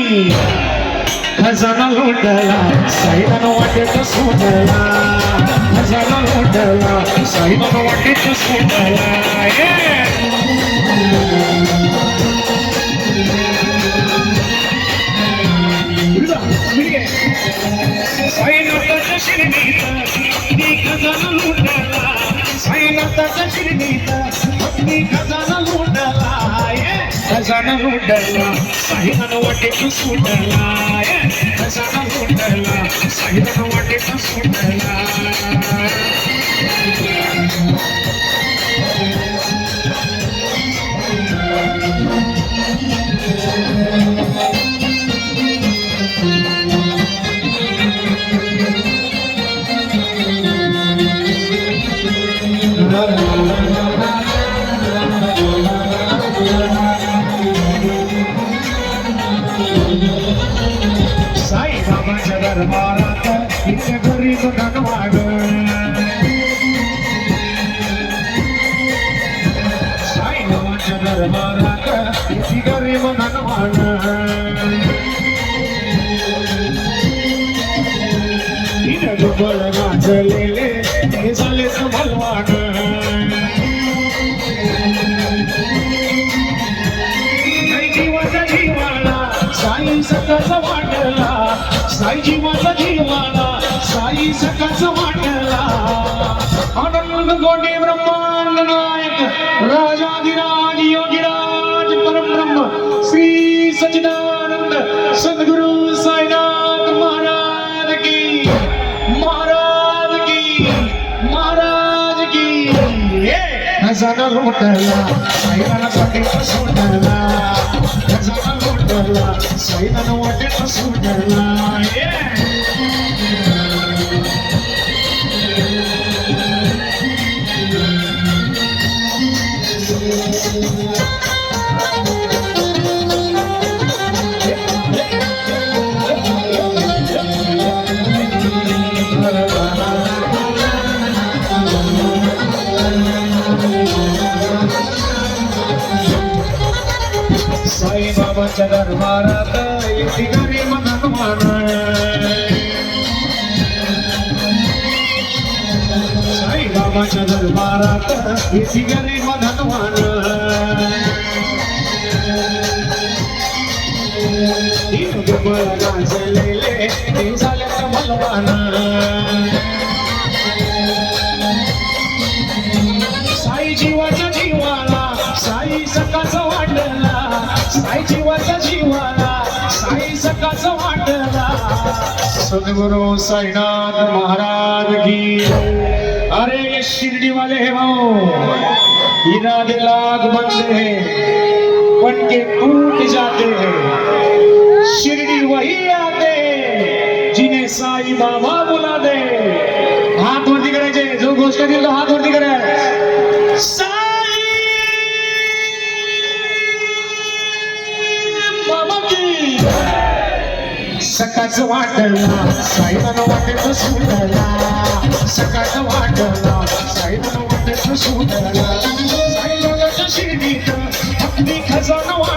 खजाना लुटला साईबानं वाटेत सोडला खजाना लुटला साईबानं वाटेत सोडला साईनाथाच्या शिर्डीत मी खजाना लुटला साईनाथाच्या शिर्डीत मी खजाना लुटला खजाना लुटला साईबानं वाटेत सोडला खजाना लुटला साईबानं वाटेत सोडला साईबाबाच्या दरबारात इथे गरीब धनवाड साईबाबाच्या दरबारात इथे गरीब धनवाड तिने डुबळ गाजलेले ते झाले भलवान जीवाचा जीवाला साई सकाळच वाटला साई जीवाचा जीवाला साई सकाळच वाटला आनंद कोटी ब्रह्मांड नायक राजाधिराज योगीराज परब्रह्म श्री सच्चिदानंद सद्गुरु साईनाथ महाराज की महाराज की महाराज की खजाना लुटला साईबानं वाटेत सोडला खजाना लुटला साईबानं वाटेत सोडला साईबाबाच्या दरबारात इथे गरीब धनवान साईबाबाच्या दरबारात इथे गरीब धनवान तीन डुबळ गाजलेले ते झाले भलवान साई जीवाच्या जीवाला साई सकाळच वाटला साई जीवाच्या जीवाला साई सकाळच वाटला सद्गुरु साईनाथ महाराज की अरे ये शिरडी वाले हैं भाऊ इरादे लाख बनते हैं बन के टूट जाते हैं शिरडी वही आते जिन्हें साई बाबा बुला दे हाथ वरती करायचे जो गोष्ट दिली तो हात वरती करायचे साई बाबा की सकाळचं वाटला साईबानं वाटेत सोडला सकाळचं वाटला साईबानं वाटेत सोडला साईबाबाच्या शिर्डीत अगदी खजाना वाट